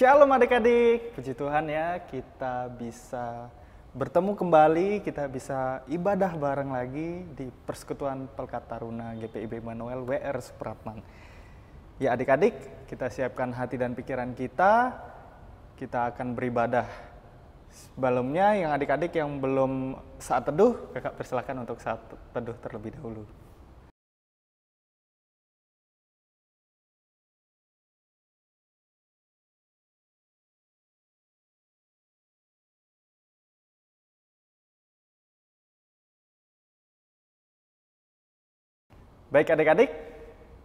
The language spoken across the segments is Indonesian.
Shalom adik-adik, puji Tuhan ya kita bisa bertemu kembali, kita bisa ibadah bareng lagi di Persekutuan Pelkat Taruna GPIB Immanuel WR Supratman. Ya adik-adik, kita siapkan hati dan pikiran kita akan beribadah. Sebelumnya yang adik-adik yang belum saat teduh, kakak persilakan untuk saat teduh terlebih dahulu. Baik adik-adik,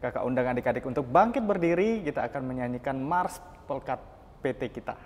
kakak undang adik-adik untuk bangkit berdiri, kita akan menyanyikan Mars Pelkat PT kita.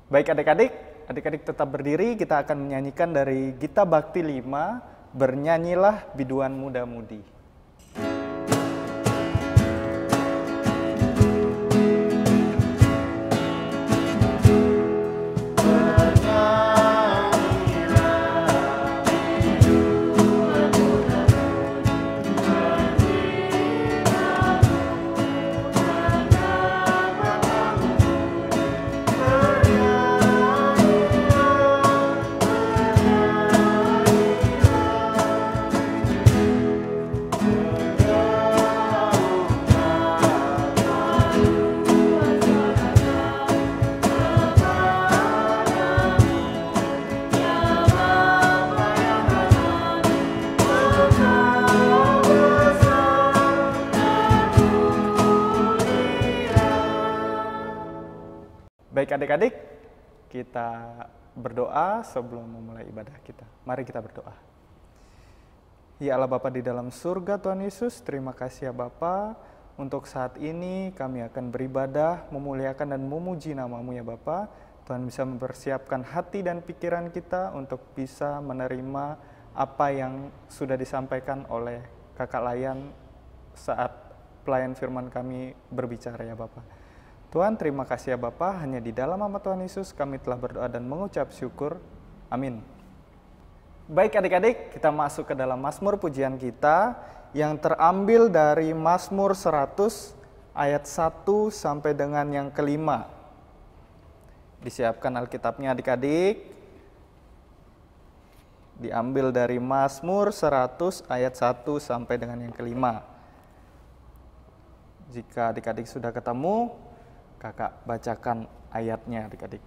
Baik adik-adik tetap berdiri, kita akan menyanyikan dari Gita Bakti 5, Bernyanyilah Biduan Muda-Mudi. Baik adik-adik, kita berdoa sebelum memulai ibadah kita. Mari kita berdoa. Ya Allah Bapa di dalam surga Tuhan Yesus, terima kasih ya Bapa. Untuk saat ini kami akan beribadah, memuliakan dan memuji nama-Mu ya Bapa. Tuhan bisa mempersiapkan hati dan pikiran kita untuk bisa menerima apa yang sudah disampaikan oleh Kakak Layan saat pelayan firman kami berbicara ya Bapa. Tuhan, terima kasih ya Bapa, hanya di dalam nama Tuhan Yesus kami telah berdoa dan mengucap syukur. Amin. Baik adik-adik, kita masuk ke dalam Mazmur pujian kita yang terambil dari Mazmur 100 ayat 1 sampai dengan yang kelima. Disiapkan Alkitabnya adik-adik. Diambil dari Mazmur 100 ayat 1 sampai dengan yang kelima. Jika adik-adik sudah ketemu, kakak bacakan ayatnya adik-adik.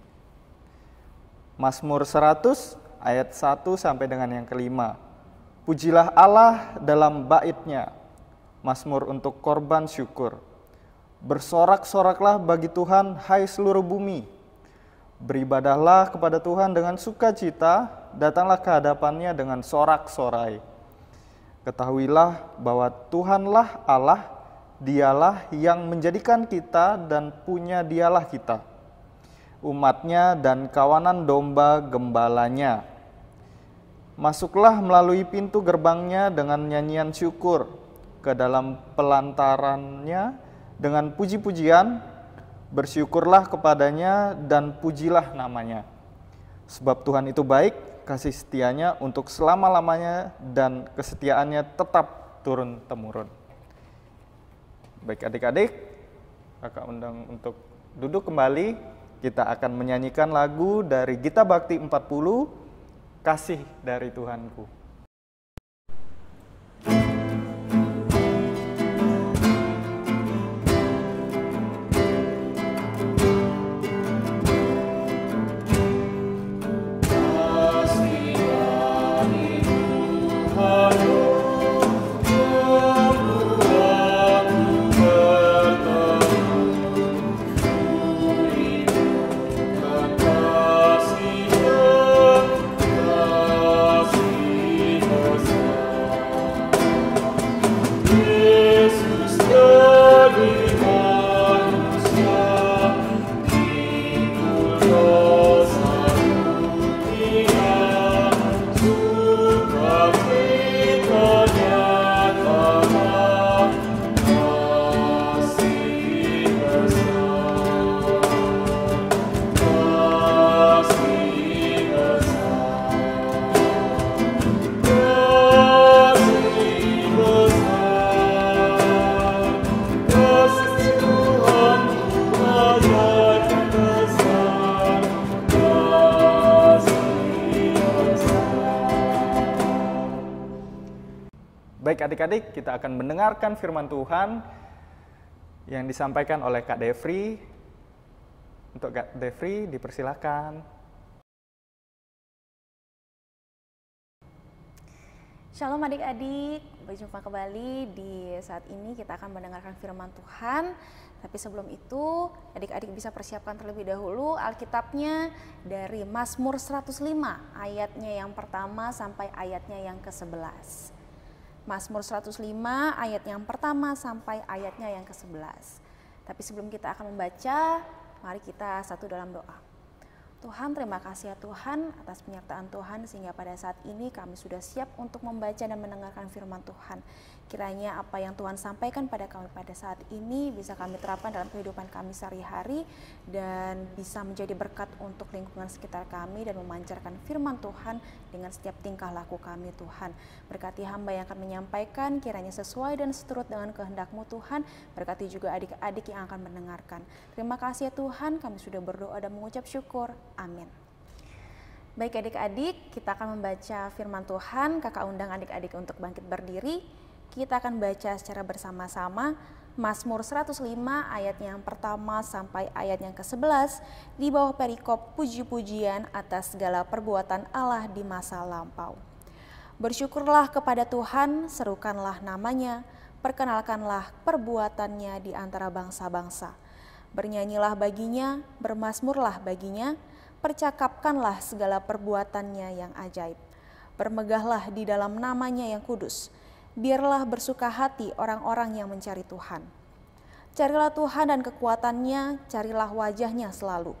Mazmur 100 ayat 1 sampai dengan yang kelima. Pujilah Allah dalam bait-Nya, mazmur untuk korban syukur. Bersorak-soraklah bagi Tuhan, hai seluruh bumi. Beribadahlah kepada Tuhan dengan sukacita, datanglah ke hadapan-Nya dengan sorak-sorai. Ketahuilah bahwa Tuhanlah Allah, Dialah yang menjadikan kita dan punya Dialah kita, umat-Nya dan kawanan domba gembalanya. Masuklah melalui pintu gerbang-Nya dengan nyanyian syukur, ke dalam pelantarannya dengan puji-pujian. Bersyukurlah kepadanya dan pujilah namanya. Sebab Tuhan itu baik, kasih setianya untuk selama-lamanya dan kesetiaannya tetap turun-temurun. Baik adik-adik, kakak undang untuk duduk kembali. Kita akan menyanyikan lagu dari Gita Bakti 40, Kasih dari Tuhanku. Baik adik-adik, kita akan mendengarkan firman Tuhan yang disampaikan oleh Kak Devri. Untuk Kak Devri, dipersilakan. Shalom adik-adik, berjumpa kembali di saat ini kita akan mendengarkan firman Tuhan. Tapi sebelum itu, adik-adik bisa persiapkan terlebih dahulu Alkitabnya dari Mazmur 105, ayatnya yang pertama sampai ayatnya yang ke-11. Mazmur 105 ayat yang pertama sampai ayatnya yang ke-11. Tapi sebelum kita akan membaca, mari kita satu dalam doa. Tuhan, terima kasih ya Tuhan atas penyertaan Tuhan sehingga pada saat ini kami sudah siap untuk membaca dan mendengarkan firman Tuhan. Kiranya apa yang Tuhan sampaikan pada kami pada saat ini bisa kami terapkan dalam kehidupan kami sehari-hari dan bisa menjadi berkat untuk lingkungan sekitar kami dan memancarkan firman Tuhan dengan setiap tingkah laku kami Tuhan. Berkati hamba yang akan menyampaikan kiranya sesuai dan seturut dengan kehendak-Mu Tuhan. Berkati juga adik-adik yang akan mendengarkan. Terima kasih ya Tuhan, kami sudah berdoa dan mengucap syukur. Amin. Baik adik-adik, kita akan membaca firman Tuhan. Kakak undang adik-adik untuk bangkit berdiri. Kita akan baca secara bersama-sama Mazmur 105 ayat yang pertama sampai ayat yang ke-11 di bawah perikop puji-pujian atas segala perbuatan Allah di masa lampau. Bersyukurlah kepada Tuhan, serukanlah namanya, perkenalkanlah perbuatannya di antara bangsa-bangsa. Bernyanyilah baginya, bermazmurlah baginya, percakapkanlah segala perbuatannya yang ajaib. Bermegahlah di dalam namanya yang kudus. Biarlah bersuka hati orang-orang yang mencari Tuhan. Carilah Tuhan dan kekuatannya, carilah wajahnya selalu.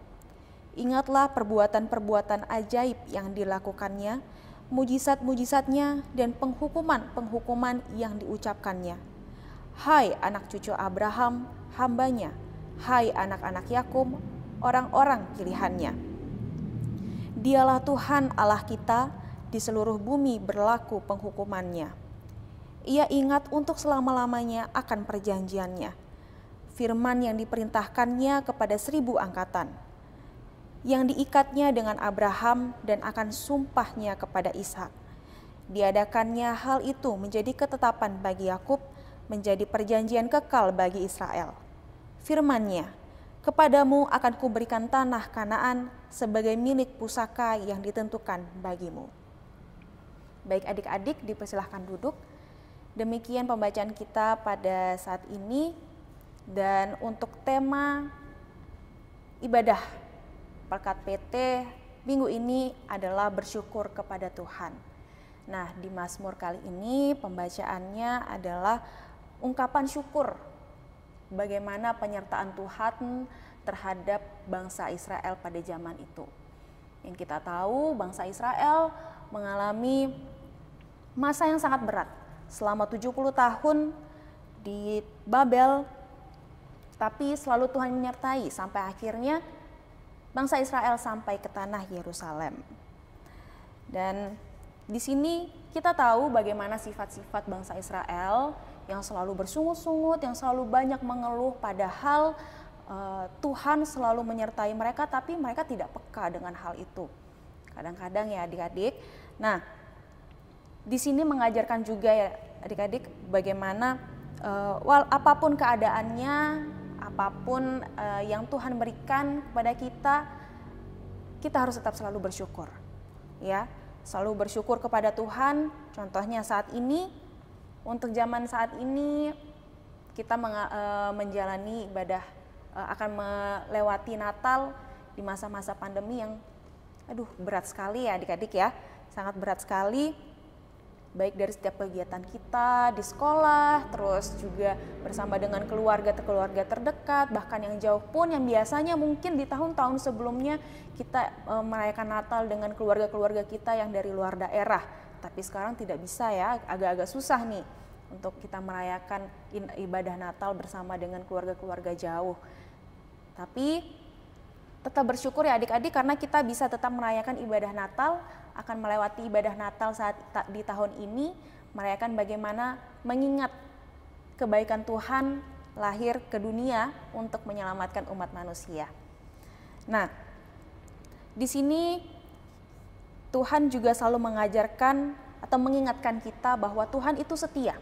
Ingatlah perbuatan-perbuatan ajaib yang dilakukannya, mujizat-mujizatnya dan penghukuman-penghukuman yang diucapkannya. Hai anak cucu Abraham, hambanya, hai anak-anak Yakub, orang-orang pilihannya. Dialah Tuhan Allah kita, di seluruh bumi berlaku penghukumannya. Ia ingat untuk selama-lamanya akan perjanjiannya, firman yang diperintahkannya kepada 1000 angkatan, yang diikatnya dengan Abraham dan akan sumpahnya kepada Ishak. Diadakannya hal itu menjadi ketetapan bagi Yakub, menjadi perjanjian kekal bagi Israel. Firman-Nya, kepadamu akan kuberikan tanah Kanaan sebagai milik pusaka yang ditentukan bagimu. Baik adik-adik, dipersilahkan duduk. Demikian pembacaan kita pada saat ini, dan untuk tema ibadah Pelkat PT minggu ini adalah bersyukur kepada Tuhan. Nah, di Mazmur kali ini pembacaannya adalah ungkapan syukur bagaimana penyertaan Tuhan terhadap bangsa Israel pada zaman itu. Yang kita tahu bangsa Israel mengalami masa yang sangat berat. Selama 70 tahun di Babel, Tapi selalu Tuhan menyertai sampai akhirnya bangsa Israel sampai ke tanah Yerusalem. Dan di sini kita tahu bagaimana sifat-sifat bangsa Israel yang selalu bersungut-sungut, yang selalu banyak mengeluh, padahal Tuhan selalu menyertai mereka, tapi mereka tidak peka dengan hal itu. Kadang-kadang ya adik-adik. Nah, di sini mengajarkan juga ya adik-adik bagaimana apapun keadaannya, apapun yang Tuhan berikan kepada kita harus tetap selalu bersyukur. Ya, selalu bersyukur kepada Tuhan. Contohnya saat ini, untuk zaman saat ini kita menjalani ibadah akan melewati Natal di masa-masa pandemi yang berat sekali ya adik-adik ya, sangat berat sekali, baik dari setiap kegiatan kita di sekolah, terus juga bersama dengan keluarga terdekat, bahkan yang jauh pun yang biasanya mungkin di tahun-tahun sebelumnya kita merayakan Natal dengan keluarga-keluarga kita yang dari luar daerah, tapi sekarang tidak bisa ya, agak-agak susah nih untuk kita merayakan ibadah Natal bersama dengan keluarga-keluarga jauh. Tapi tetap bersyukur ya adik-adik karena kita bisa tetap merayakan ibadah Natal, akan melewati ibadah Natal saat di tahun ini, merayakan bagaimana mengingat kebaikan Tuhan lahir ke dunia untuk menyelamatkan umat manusia. Nah, di sini Tuhan juga selalu mengajarkan atau mengingatkan kita bahwa Tuhan itu setia.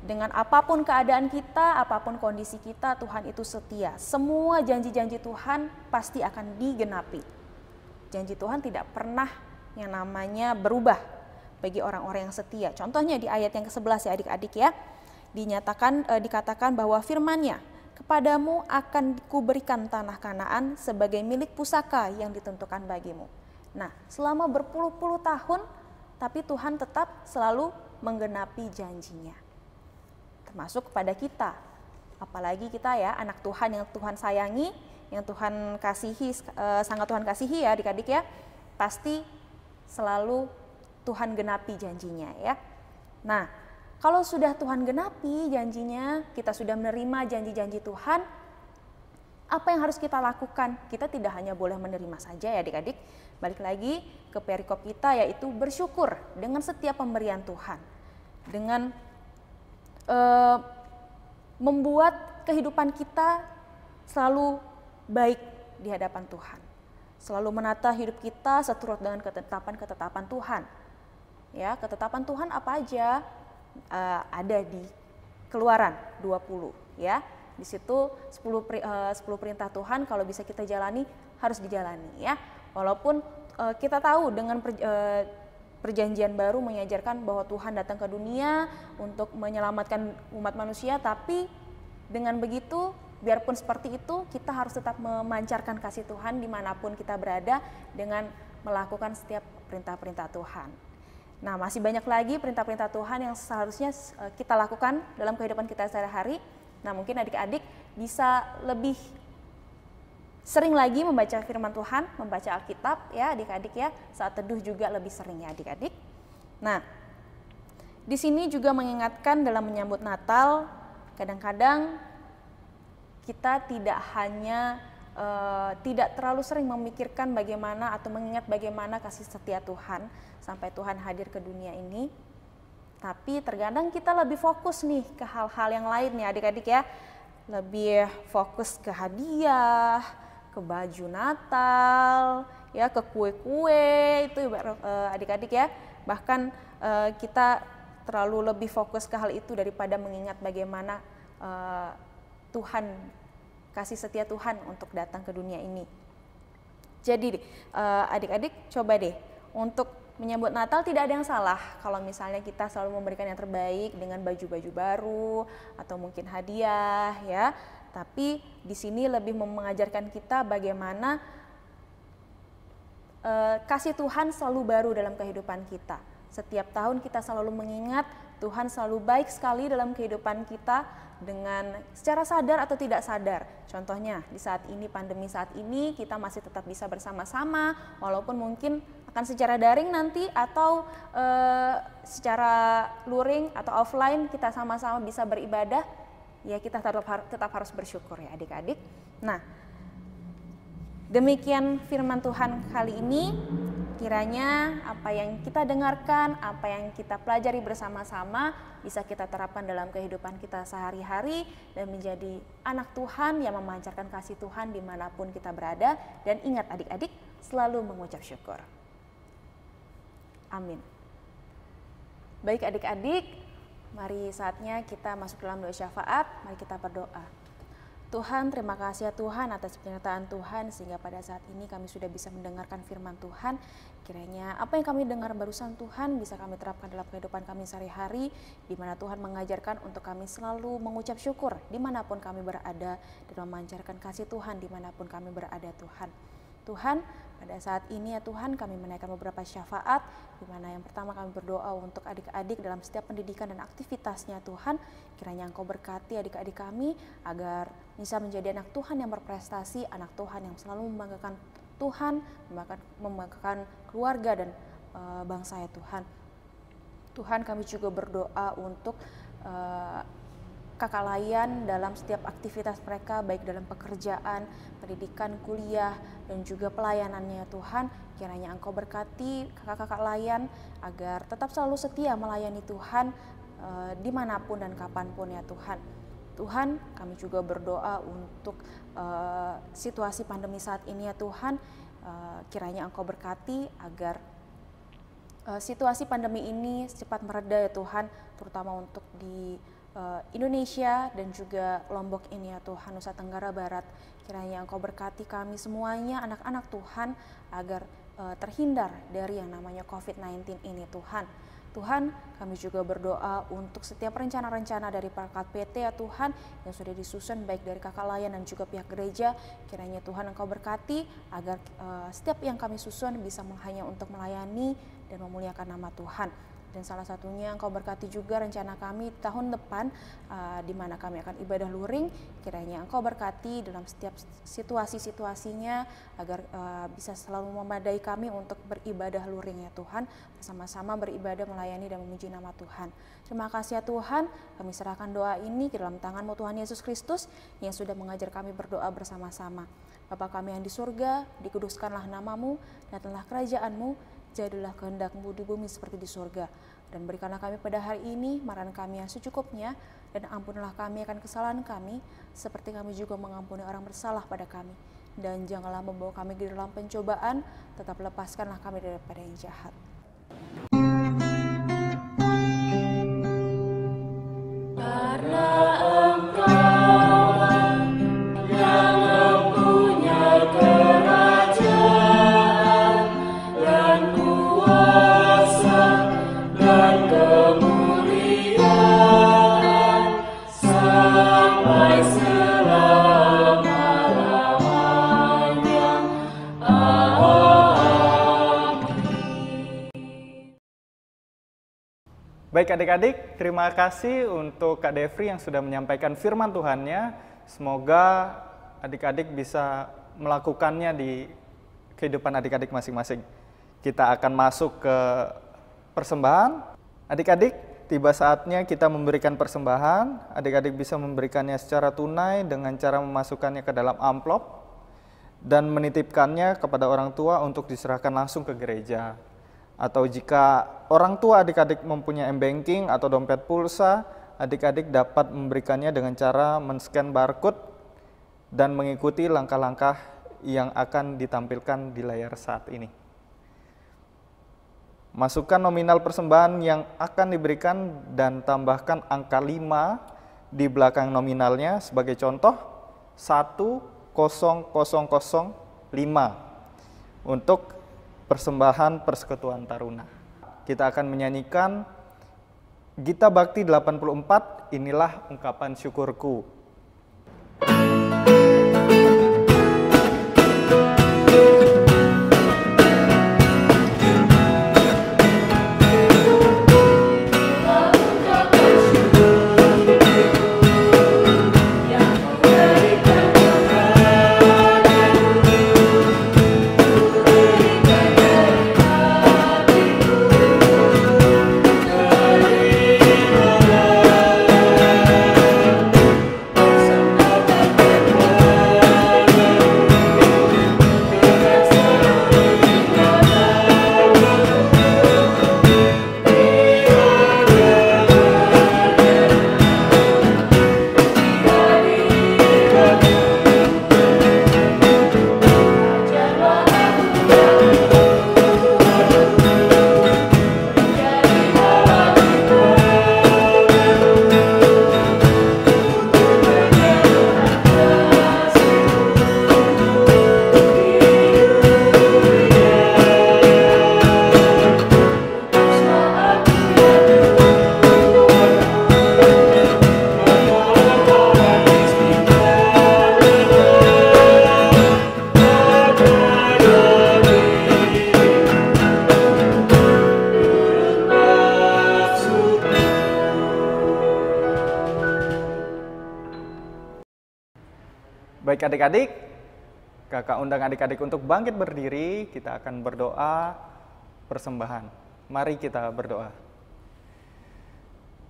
Dengan apapun keadaan kita, apapun kondisi kita, Tuhan itu setia. Semua janji-janji Tuhan pasti akan digenapi. Janji Tuhan tidak pernah yang namanya berubah bagi orang-orang yang setia. Contohnya di ayat yang ke-11 ya adik-adik ya. Dikatakan bahwa firman-Nya, kepadamu akan kuberikan tanah Kanaan sebagai milik pusaka yang ditentukan bagimu. Nah, selama berpuluh-puluh tahun, tapi Tuhan tetap selalu menggenapi janjinya. Termasuk kepada kita, apalagi kita ya anak Tuhan yang Tuhan sayangi, yang Tuhan kasihi, sangat Tuhan kasihi ya adik-adik ya, pasti selalu Tuhan genapi janjinya ya. Nah, kalau sudah Tuhan genapi janjinya, kita sudah menerima janji-janji Tuhan, apa yang harus kita lakukan? Kita tidak hanya boleh menerima saja ya adik-adik, balik lagi ke perikop kita yaitu bersyukur dengan setiap pemberian Tuhan, dengan membuat kehidupan kita selalu baik di hadapan Tuhan. Selalu menata hidup kita seturut dengan ketetapan-ketetapan Tuhan. Ya, ketetapan Tuhan apa aja? Ada di Keluaran 20 ya. Di situ 10 perintah Tuhan kalau bisa kita jalani harus dijalani ya. Walaupun kita tahu dengan Perjanjian Baru mengajarkan bahwa Tuhan datang ke dunia untuk menyelamatkan umat manusia, tapi dengan begitu, biarpun seperti itu, kita harus tetap memancarkan kasih Tuhan dimanapun kita berada dengan melakukan setiap perintah-perintah Tuhan. Nah, masih banyak lagi perintah-perintah Tuhan yang seharusnya kita lakukan dalam kehidupan kita sehari-hari. Nah, mungkin adik-adik bisa lebih sering lagi membaca firman Tuhan, membaca Alkitab ya adik-adik ya, saat teduh juga lebih sering ya adik-adik. Nah, di sini juga mengingatkan dalam menyambut Natal, kadang-kadang kita tidak hanya tidak terlalu sering memikirkan bagaimana atau mengingat bagaimana kasih setia Tuhan sampai Tuhan hadir ke dunia ini. Tapi terkadang kita lebih fokus nih ke hal-hal yang lain nih adik-adik ya. Lebih fokus ke hadiah, ke baju Natal, ya ke kue-kue itu adik-adik ya. Bahkan kita terlalu lebih fokus ke hal itu daripada mengingat bagaimana Tuhan, kasih setia Tuhan untuk datang ke dunia ini. Jadi adik-adik coba deh untuk menyambut Natal tidak ada yang salah kalau misalnya kita selalu memberikan yang terbaik dengan baju-baju baru atau mungkin hadiah ya. Tapi di sini lebih mengajarkan kita bagaimana kasih Tuhan selalu baru dalam kehidupan kita. Setiap tahun kita selalu mengingat Tuhan selalu baik sekali dalam kehidupan kita dengan secara sadar atau tidak sadar. Contohnya di saat ini, pandemi saat ini, kita masih tetap bisa bersama-sama walaupun mungkin akan secara daring nanti atau secara luring atau offline kita sama-sama bisa beribadah. ya kita tetap harus bersyukur ya adik-adik. Nah, demikian firman Tuhan kali ini. Kiranya apa yang kita dengarkan, apa yang kita pelajari bersama-sama bisa kita terapkan dalam kehidupan kita sehari-hari dan menjadi anak Tuhan yang memancarkan kasih Tuhan dimanapun kita berada. Dan ingat adik-adik, selalu mengucap syukur. Amin. Baik adik-adik, mari saatnya kita masuk dalam doa syafaat. Mari kita berdoa. Tuhan, terima kasih ya Tuhan atas penyertaan Tuhan sehingga pada saat ini kami sudah bisa mendengarkan firman Tuhan. Kiranya apa yang kami dengar barusan Tuhan bisa kami terapkan dalam kehidupan kami sehari-hari, di mana Tuhan mengajarkan untuk kami selalu mengucap syukur dimanapun kami berada dan memancarkan kasih Tuhan dimanapun kami berada Tuhan. Tuhan, pada saat ini ya Tuhan kami menaikkan beberapa syafaat, di mana yang pertama kami berdoa untuk adik-adik dalam setiap pendidikan dan aktivitasnya Tuhan. Kiranya Engkau berkati adik-adik kami agar bisa menjadi anak Tuhan yang berprestasi, anak Tuhan yang selalu membanggakan Tuhan, membanggakan keluarga dan bangsa ya Tuhan. Tuhan, kami juga berdoa untuk kakak layan dalam setiap aktivitas mereka, baik dalam pekerjaan, pendidikan, kuliah, dan juga pelayanannya Tuhan. Kiranya Engkau berkati kakak-kakak layan agar tetap selalu setia melayani Tuhan dimanapun dan kapanpun ya Tuhan. Tuhan, kami juga berdoa untuk situasi pandemi saat ini ya Tuhan. Kiranya Engkau berkati agar situasi pandemi ini cepat mereda ya Tuhan, terutama untuk di Indonesia dan juga Lombok ini ya Tuhan, Nusa Tenggara Barat. Kiranya Engkau berkati kami semuanya anak-anak Tuhan agar terhindar dari yang namanya COVID-19 ini Tuhan. Tuhan, kami juga berdoa untuk setiap rencana-rencana dari perangkat PT ya Tuhan yang sudah disusun baik dari kakak layan dan juga pihak gereja. Kiranya Tuhan Engkau berkati agar setiap yang kami susun bisa hanya untuk melayani dan memuliakan nama Tuhan. Dan salah satunya Engkau berkati juga rencana kami tahun depan di mana kami akan ibadah luring. Kiranya Engkau berkati dalam setiap situasi-situasinya agar bisa selalu memadai kami untuk beribadah luring ya Tuhan. Bersama-sama beribadah melayani dan memuji nama Tuhan. Terima kasih ya Tuhan, kami serahkan doa ini ke dalam tangan-Mu Tuhan Yesus Kristus yang sudah mengajar kami berdoa bersama-sama. Bapa kami yang di surga, dikuduskanlah nama-Mu, datanglah kerajaan-Mu, jadilah kehendak-Mu di bumi seperti di surga. Dan berikanlah kami pada hari ini makanan kami yang secukupnya, dan ampunilah kami akan kesalahan kami, seperti kami juga mengampuni orang bersalah pada kami. Dan janganlah membawa kami ke dalam pencobaan, tetap lepaskanlah kami daripada yang jahat. Karena Engkau yang mempunyai kerajaan dan kuasa dan kemuliaan sampai selama-lamanya. Amin. Baik adik-adik, terima kasih untuk Kak Devri yang sudah menyampaikan firman Tuhannya. Semoga adik-adik bisa melakukannya di kehidupan adik-adik masing-masing. Kita akan masuk ke persembahan. Adik-adik, tiba saatnya kita memberikan persembahan. Adik-adik bisa memberikannya secara tunai dengan cara memasukkannya ke dalam amplop dan menitipkannya kepada orang tua untuk diserahkan langsung ke gereja. Atau jika orang tua adik-adik mempunyai m-banking atau dompet pulsa, adik-adik dapat memberikannya dengan cara men-scan barcode dan mengikuti langkah-langkah yang akan ditampilkan di layar saat ini. Masukkan nominal persembahan yang akan diberikan dan tambahkan angka 5 di belakang nominalnya sebagai contoh 1005 untuk persembahan Persekutuan Taruna. Kita akan menyanyikan Gita Bakti 84, Inilah Ungkapan Syukurku. Baik adik-adik, kakak undang adik-adik untuk bangkit berdiri, kita akan berdoa persembahan. Mari kita berdoa.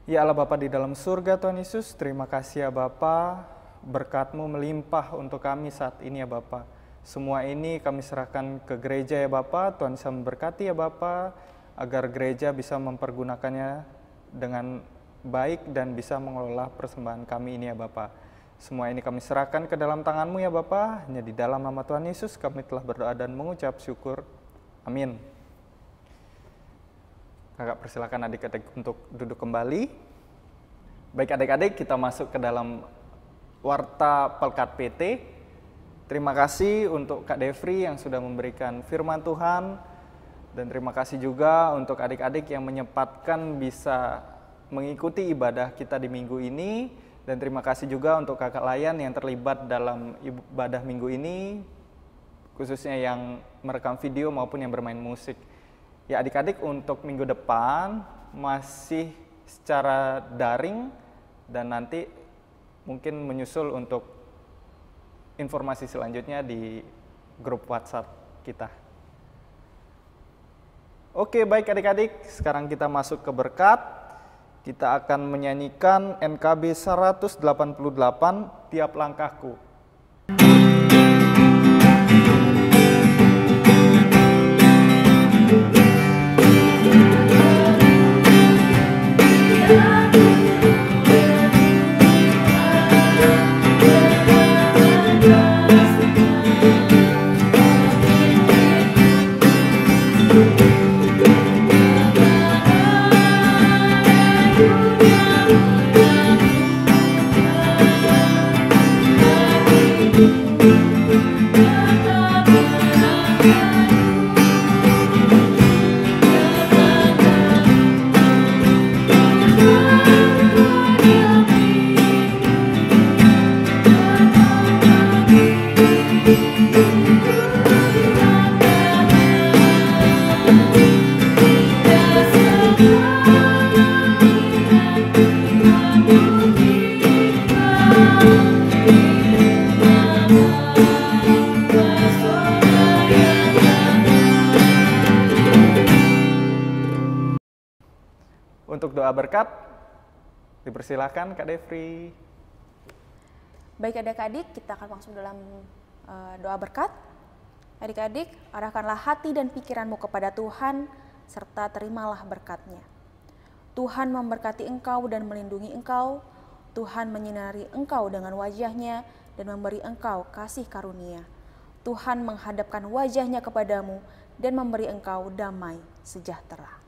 Ya Allah Bapa di dalam surga Tuhan Yesus, terima kasih ya Bapa, berkat-Mu melimpah untuk kami saat ini ya Bapa. Semua ini kami serahkan ke gereja ya Bapa, Tuhan bisa memberkati ya Bapa, agar gereja bisa mempergunakannya dengan baik dan bisa mengelola persembahan kami ini ya Bapa. Semua ini kami serahkan ke dalam tangan-Mu ya Bapa, hanya di dalam nama Tuhan Yesus kami telah berdoa dan mengucap syukur. Amin. Kakak persilakan adik-adik untuk duduk kembali. Baik adik-adik, kita masuk ke dalam Warta Pelkat PT. Terima kasih untuk Kak Devri yang sudah memberikan firman Tuhan. Dan terima kasih juga untuk adik-adik yang menyempatkan bisa mengikuti ibadah kita di minggu ini. Dan terima kasih juga untuk kakak Layan yang terlibat dalam ibadah minggu ini, khususnya yang merekam video maupun yang bermain musik. Ya adik-adik, untuk minggu depan masih secara daring dan nanti mungkin menyusul untuk informasi selanjutnya di grup WhatsApp kita. Oke, baik adik-adik, sekarang kita masuk ke berkat. Kita akan menyanyikan NKB 188, Tiap Langkahku. Untuk doa berkat, dipersilakan Kak Devri. Baik adik-adik, kita akan masuk dalam doa berkat. Adik-adik, arahkanlah hati dan pikiranmu kepada Tuhan, serta terimalah berkat-Nya. Tuhan memberkati engkau dan melindungi engkau. Tuhan menyinari engkau dengan wajah-Nya dan memberi engkau kasih karunia. Tuhan menghadapkan wajah-Nya kepadamu dan memberi engkau damai sejahtera.